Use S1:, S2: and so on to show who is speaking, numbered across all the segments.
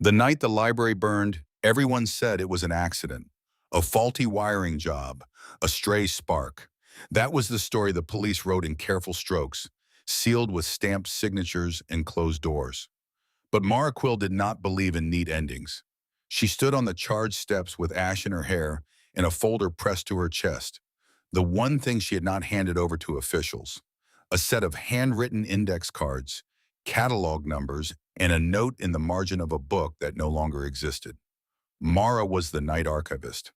S1: The night the library burned, everyone said it was an accident, a faulty wiring job, a stray spark. That was the story the police wrote in careful strokes, sealed with stamped signatures and closed doors. But Mara Quill did not believe in neat endings. She stood on the charred steps with ash in her hair and a folder pressed to her chest, the one thing she had not handed over to officials: a set of handwritten index cards, catalog numbers, and a note in the margin of a book that no longer existed. Mara was the night archivist.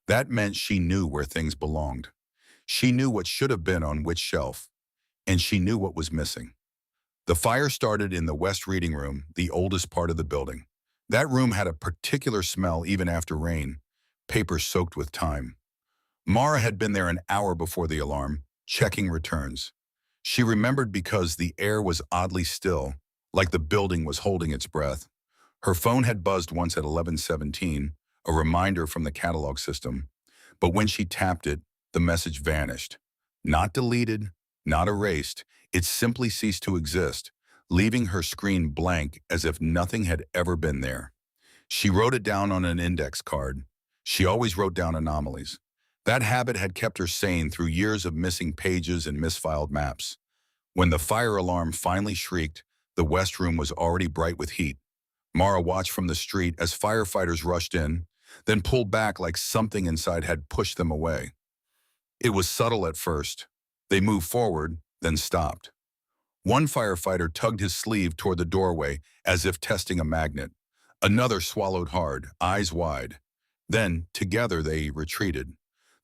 S1: That meant she knew where things belonged. She knew what should have been on which shelf, and she knew what was missing. The fire started in the West Reading Room, the oldest part of the building. That room had a particular smell even after rain, paper soaked with time. Mara had been there an hour before the alarm, checking returns. She remembered because the air was oddly still, like the building was holding its breath. Her phone had buzzed once at 11:17, a reminder from the catalog system. But when she tapped it, the message vanished. Not deleted, not erased, it simply ceased to exist, leaving her screen blank as if nothing had ever been there. She wrote it down on an index card. She always wrote down anomalies. That habit had kept her sane through years of missing pages and misfiled maps. When the fire alarm finally shrieked, the West Room was already bright with heat. Mara watched from the street as firefighters rushed in, then pulled back like something inside had pushed them away. It was subtle at first. They moved forward, then stopped. One firefighter tugged his sleeve toward the doorway as if testing a magnet. Another swallowed hard, eyes wide. Then, together, they retreated.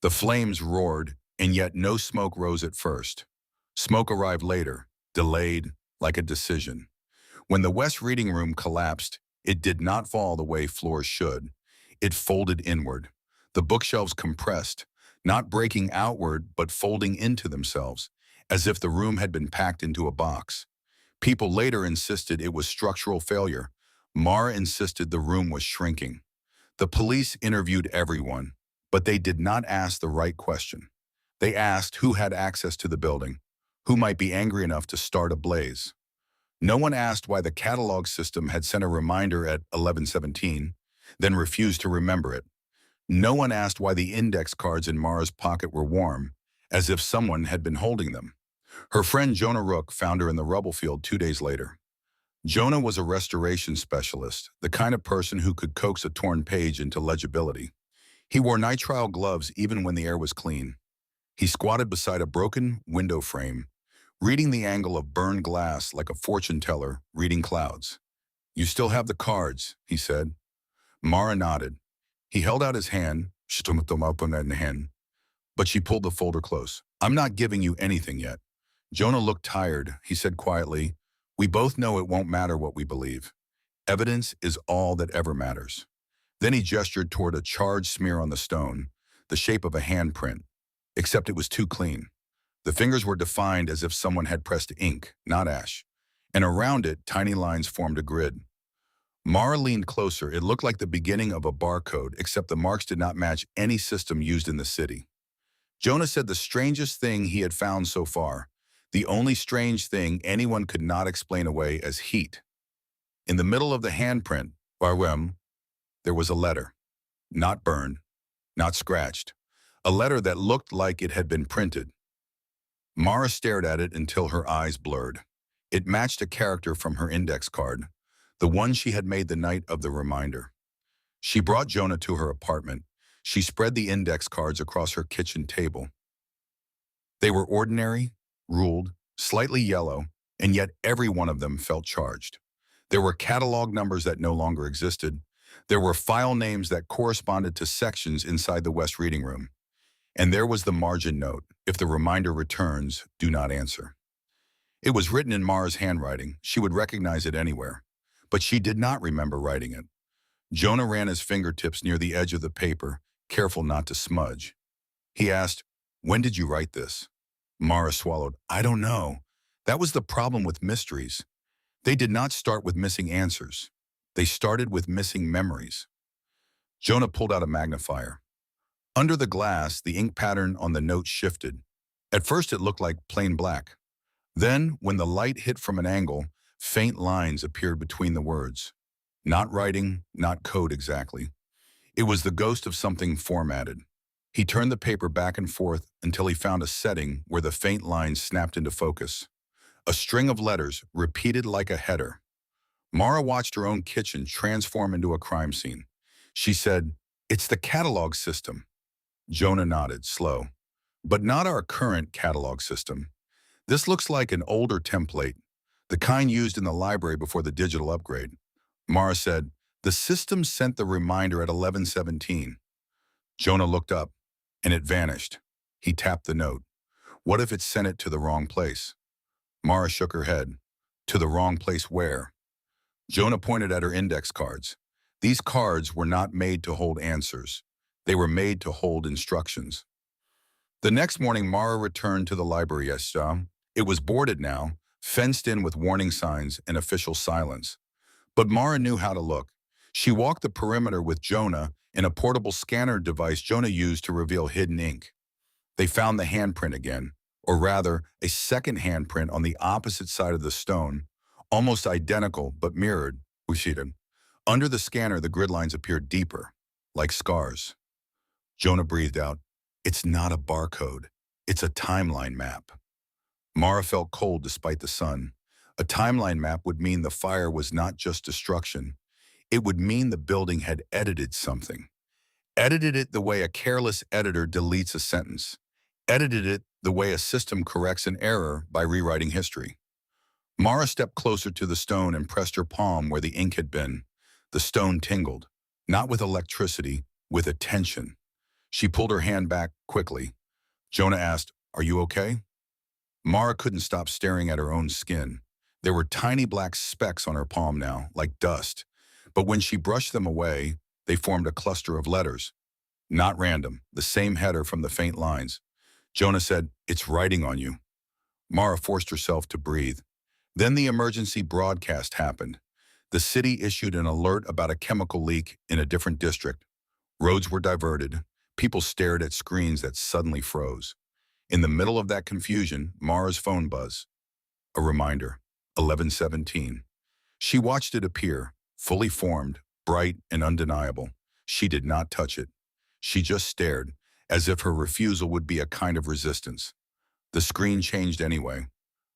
S1: The flames roared, and yet no smoke rose at first. Smoke arrived later, delayed, like a decision. When the West Reading Room collapsed, it did not fall the way floors should. It folded inward. The bookshelves compressed, not breaking outward but folding into themselves, as if the room had been packed into a box. People later insisted it was structural failure. Mara insisted the room was shrinking. The police interviewed everyone, but they did not ask the right question. They asked who had access to the building, who might be angry enough to start a blaze. No one asked why the catalog system had sent a reminder at 11:17, then refused to remember it. No one asked why the index cards in Mara's pocket were warm, as if someone had been holding them. Her friend Jonah Rook found her in the rubble field 2 days later. Jonah was a restoration specialist, the kind of person who could coax a torn page into legibility. He wore nitrile gloves even when the air was clean. He squatted beside a broken window frame, reading the angle of burned glass like a fortune teller reading clouds. "You still have the cards," he said. Mara nodded. He held out his hand, but she pulled the folder close. "I'm not giving you anything yet." Jonah looked tired. He said quietly, "We both know it won't matter what we believe. Evidence is all that ever matters." Then he gestured toward a charred smear on the stone, the shape of a handprint, except it was too clean. The fingers were defined as if someone had pressed ink, not ash, and around it, tiny lines formed a grid. Mara leaned closer. It looked like the beginning of a barcode, except the marks did not match any system used in the city. Jonah said the strangest thing he had found so far, the only strange thing anyone could not explain away as heat. In the middle of the handprint, there was a letter. Not burned, not scratched. A letter that looked like it had been printed. Mara stared at it until her eyes blurred. It matched a character from her index card, the one she had made the night of the reminder. She brought Jonah to her apartment. She spread the index cards across her kitchen table. They were ordinary, ruled, slightly yellow, and yet every one of them felt charged. There were catalog numbers that no longer existed. There were file names that corresponded to sections inside the West Reading Room. And there was the margin note: "If the reminder returns, do not answer." It was written in Mara's handwriting. She would recognize it anywhere. But she did not remember writing it. Jonah ran his fingertips near the edge of the paper, careful not to smudge. He asked, "When did you write this?" Mara swallowed. "I don't know. That was the problem with mysteries. They did not start with missing answers. They started with missing memories." Jonah pulled out a magnifier. Under the glass, the ink pattern on the note shifted. At first it looked like plain black. Then, when the light hit from an angle, faint lines appeared between the words. Not writing, not code exactly. It was the ghost of something formatted. He turned the paper back and forth until he found a setting where the faint lines snapped into focus. A string of letters, repeated like a header. Mara watched her own kitchen transform into a crime scene. She said, "It's the catalog system." Jonah nodded, slow. "But not our current catalog system. This looks like an older template, the kind used in the library before the digital upgrade." Mara said, "The system sent the reminder at 11:17. Jonah looked up, and it vanished. He tapped the note. What if it sent it to the wrong place? Mara shook her head. To the wrong place where? Jonah pointed at her index cards. These cards were not made to hold answers. They were made to hold instructions. The next morning, Mara returned to the library. It was boarded now, fenced in with warning signs and official silence. But Mara knew how to look. She walked the perimeter with Jonah in a portable scanner device Jonah used to reveal hidden ink. They found the handprint again, or rather, a second handprint on the opposite side of the stone, almost identical but mirrored, Ushida. Under the scanner, the grid lines appeared deeper, like scars. Jonah breathed out. It's not a barcode. It's a timeline map. Mara felt cold despite the sun. A timeline map would mean the fire was not just destruction. It would mean the building had edited something. Edited it the way a careless editor deletes a sentence. Edited it the way a system corrects an error by rewriting history. Mara stepped closer to the stone and pressed her palm where the ink had been. The stone tingled, not with electricity, with a tension. She pulled her hand back quickly. Jonah asked, "Are you okay?" Mara couldn't stop staring at her own skin. There were tiny black specks on her palm now, like dust. But when she brushed them away, they formed a cluster of letters. Not random, the same header from the faint lines. Jonah said, "It's writing on you." Mara forced herself to breathe. Then the emergency broadcast happened. The city issued an alert about a chemical leak in a different district. Roads were diverted. People stared at screens that suddenly froze. In the middle of that confusion, Mara's phone buzzed. A reminder, 11:17. She watched it appear, fully formed, bright and undeniable. She did not touch it. She just stared, as if her refusal would be a kind of resistance. The screen changed anyway.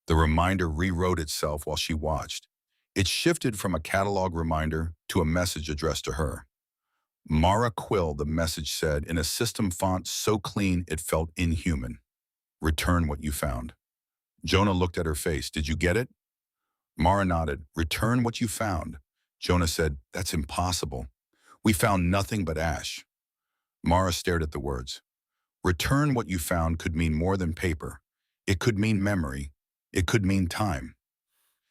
S1: The reminder rewrote itself while she watched. It shifted from a catalog reminder to a message addressed to her. Mara Quill, the message said, in a system font so clean it felt inhuman. Return what you found. Jonah looked at her face. Did you get it? Mara nodded. Return what you found. Jonah said, that's impossible. We found nothing but ash. Mara stared at the words. Return what you found could mean more than paper. It could mean memory. It could mean time.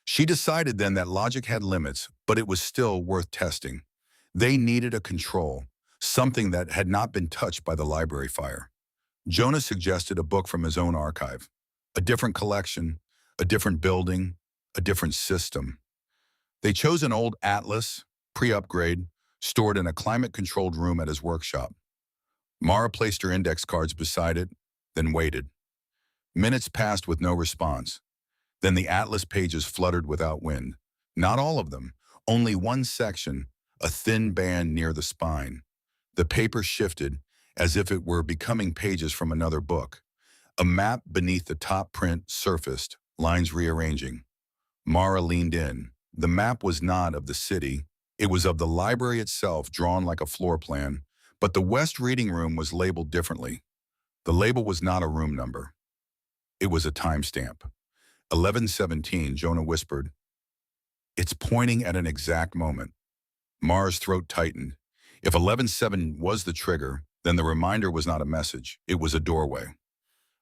S1: She decided then that logic had limits, but it was still worth testing. They needed a control, something that had not been touched by the library fire. Jonah suggested a book from his own archive, a different collection, a different building, a different system. They chose an old atlas, pre-upgrade, stored in a climate-controlled room at his workshop. Mara placed her index cards beside it, then waited. Minutes passed with no response. Then the atlas pages fluttered without wind. Not all of them, only one section, a thin band near the spine. The paper shifted, as if it were becoming pages from another book. A map beneath the top print surfaced, lines rearranging. Mara leaned in. The map was not of the city. It was of the library itself, drawn like a floor plan, but the West Reading Room was labeled differently. The label was not a room number. It was a timestamp. 11:17, Jonah whispered. It's pointing at an exact moment. Mara's throat tightened. If 11:7 was the trigger, then the reminder was not a message. It was a doorway.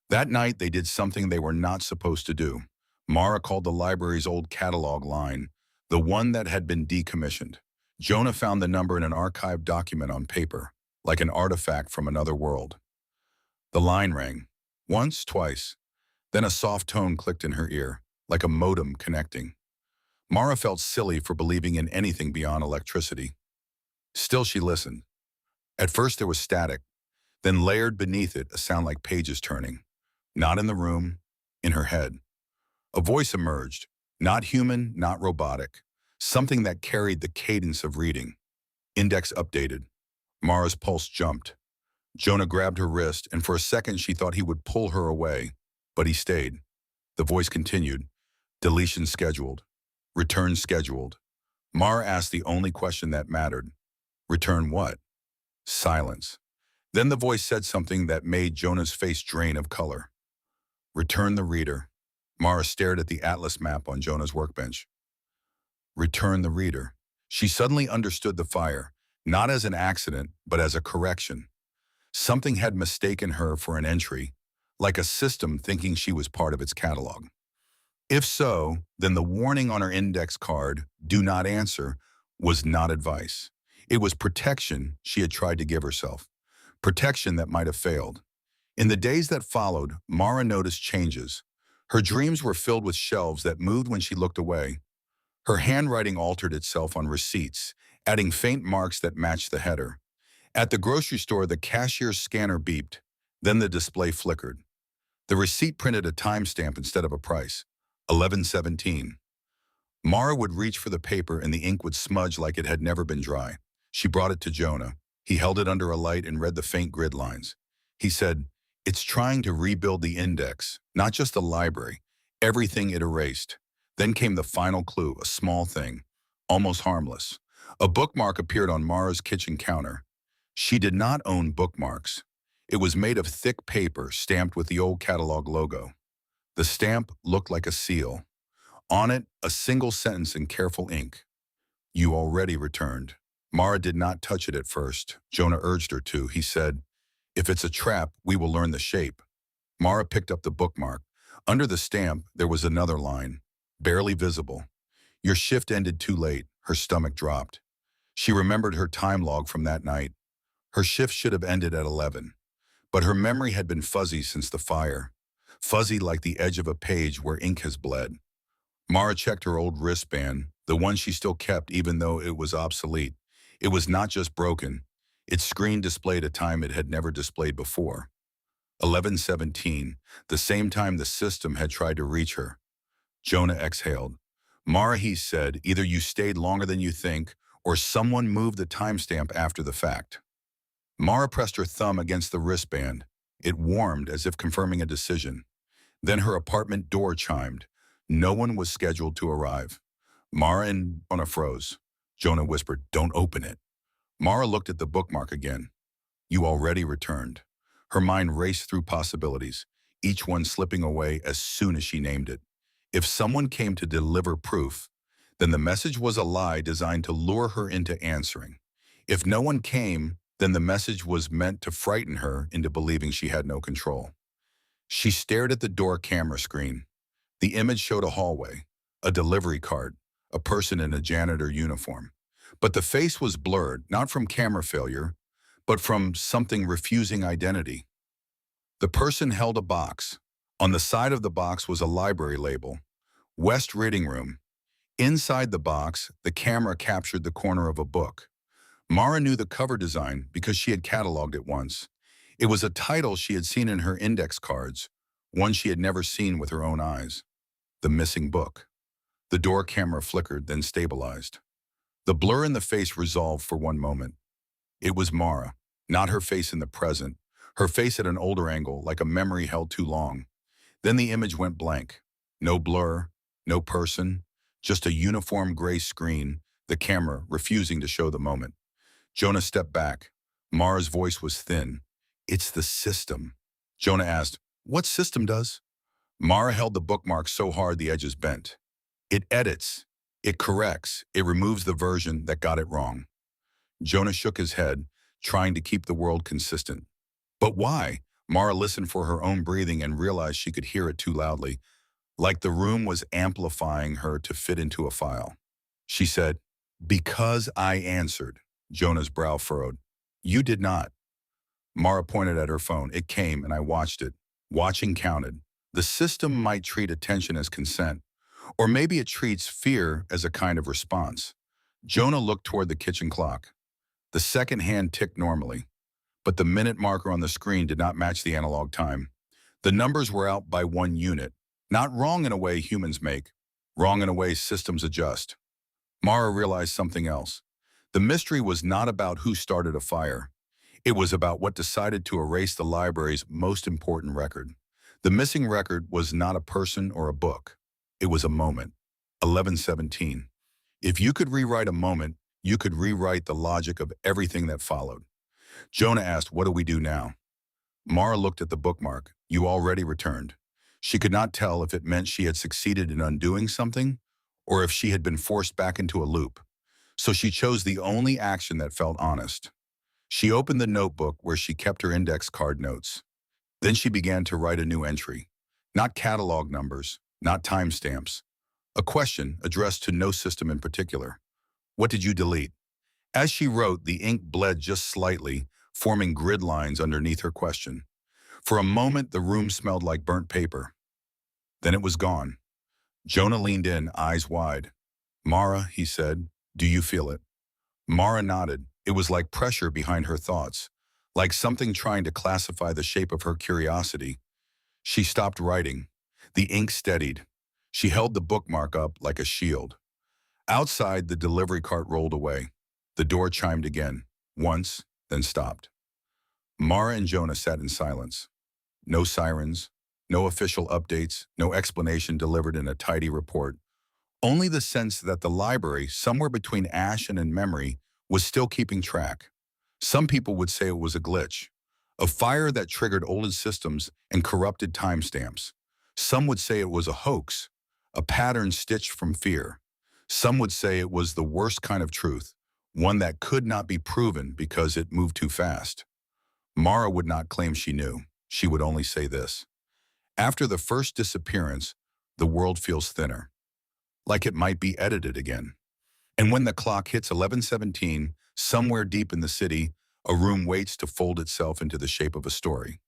S1: That night, they did something they were not supposed to do. Mara called the library's old catalog line, the one that had been decommissioned. Jonah found the number in an archived document on paper, like an artifact from another world. The line rang. Once, twice. Then a soft tone clicked in her ear, like a modem connecting. Mara felt silly for believing in anything beyond electricity. Still, she listened. At first, there was static. Then layered beneath it, a sound like pages turning. Not in the room, in her head. A voice emerged. Not human, not robotic. something that carried the cadence of reading. Index updated. Mara's pulse jumped. Jonah grabbed her wrist, and for a second she thought he would pull her away, but he stayed. The voice continued. Deletion scheduled. Return scheduled. Mara asked the only question that mattered. Return what? Silence. Then the voice said something that made Jonah's face drain of color. Return the reader. Mara stared at the atlas map on Jonah's workbench. Return the reader. She suddenly understood the fire, not as an accident, but as a correction. Something had mistaken her for an entry, like a system thinking she was part of its catalog. If so, then the warning on her index card, "Do not answer," was not advice. It was protection she had tried to give herself, protection that might have failed. In the days that followed, Mara noticed changes. Her dreams were filled with shelves that moved when she looked away. Her handwriting altered itself on receipts, adding faint marks that matched the header. At the grocery store, the cashier's scanner beeped. Then the display flickered. The receipt printed a timestamp instead of a price. 11:17. Mara would reach for the paper and the ink would smudge like it had never been dry. She brought it to Jonah. He held it under a light and read the faint grid lines. He said, "It's trying to rebuild the index, not just the library, everything it erased." Then came the final clue, a small thing, almost harmless. A bookmark appeared on Mara's kitchen counter. She did not own bookmarks. It was made of thick paper stamped with the old catalog logo. The stamp looked like a seal. On it, a single sentence in careful ink. You already returned. Mara did not touch it at first. Jonah urged her to. He said, if it's a trap, we will learn the shape. Mara picked up the bookmark. Under the stamp, there was another line, barely visible. Your shift ended too late. Her stomach dropped. She remembered her time log from that night. Her shift should have ended at 11. But her memory had been fuzzy since the fire. Fuzzy like the edge of a page where ink has bled. Mara checked her old wristband, the one she still kept even though it was obsolete. It was not just broken. Its screen displayed a time it had never displayed before. 11:17, the same time the system had tried to reach her. Jonah exhaled. Mara, he said, either you stayed longer than you think, or someone moved the timestamp after the fact. Mara pressed her thumb against the wristband. It warmed as if confirming a decision. Then her apartment door chimed. No one was scheduled to arrive. Mara and Jonah froze. Jonah whispered, don't open it. Mara looked at the bookmark again. You already returned. Her mind raced through possibilities, each one slipping away as soon as she named it. If someone came to deliver proof, then the message was a lie designed to lure her into answering. If no one came, then the message was meant to frighten her into believing she had no control. She stared at the door camera screen. The image showed a hallway, a delivery cart, a person in a janitor uniform. But the face was blurred, not from camera failure, but from something refusing identity. The person held a box. On the side of the box was a library label, West Reading Room. Inside the box, the camera captured the corner of a book. Mara knew the cover design because she had cataloged it once. It was a title she had seen in her index cards, one she had never seen with her own eyes. The Missing Book. The door camera flickered, then stabilized. The blur in the face resolved for one moment. It was Mara, not her face in the present, her face at an older angle, like a memory held too long. Then the image went blank. No blur, no person, just a uniform gray screen, the camera refusing to show the moment. Jonah stepped back. Mara's voice was thin. It's the system. Jonah asked, what system does? Mara held the bookmark so hard the edges bent. It edits, it corrects, it removes the version that got it wrong. Jonah shook his head, trying to keep the world consistent. But why? Mara listened for her own breathing and realized she could hear it too loudly, like the room was amplifying her to fit into a file. She said, because I answered. Jonah's brow furrowed. You did not. Mara pointed at her phone. It came, and I watched it. Watching counted. The system might treat attention as consent, or maybe it treats fear as a kind of response. Jonah looked toward the kitchen clock. The second hand ticked normally, but the minute marker on the screen did not match the analog time. The numbers were out by 1 unit, not wrong in a way humans make, wrong in a way systems adjust. Mara realized something else. The mystery was not about who started a fire. It was about what decided to erase the library's most important record. The missing record was not a person or a book. It was a moment. 1117. If you could rewrite a moment, you could rewrite the logic of everything that followed. Jonah asked, "What do we do now?" Mara looked at the bookmark. "You already returned." She could not tell if it meant she had succeeded in undoing something or if she had been forced back into a loop. So she chose the only action that felt honest. She opened the notebook where she kept her index card notes. Then she began to write a new entry. Not catalog numbers, not timestamps. A question addressed to no system in particular. "What did you delete?" As she wrote, the ink bled just slightly, forming grid lines underneath her question. For a moment, the room smelled like burnt paper. Then it was gone. Jonah leaned in, eyes wide. "Mara," he said, "do you feel it?" Mara nodded. It was like pressure behind her thoughts, like something trying to classify the shape of her curiosity. She stopped writing. The ink steadied. She held the bookmark up like a shield. Outside, the delivery cart rolled away. The door chimed again, once, then stopped. Mara and Jonah sat in silence. No sirens, no official updates, no explanation delivered in a tidy report. Only the sense that the library, somewhere between ash and in memory, was still keeping track. Some people would say it was a glitch, a fire that triggered old systems and corrupted timestamps. Some would say it was a hoax, a pattern stitched from fear. Some would say it was the worst kind of truth, one that could not be proven because it moved too fast. Mara would not claim she knew. She would only say this: after the first disappearance, the world feels thinner, like it might be edited again. And when the clock hits 11:17, somewhere deep in the city, a room waits to fold itself into the shape of a story.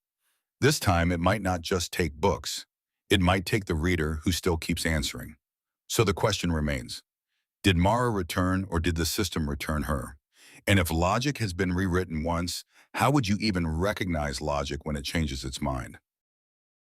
S1: This time, it might not just take books. It might take the reader who still keeps answering. So the question remains, did Mara return or did the system return her? And if logic has been rewritten once, how would you even recognize logic when it changes its mind?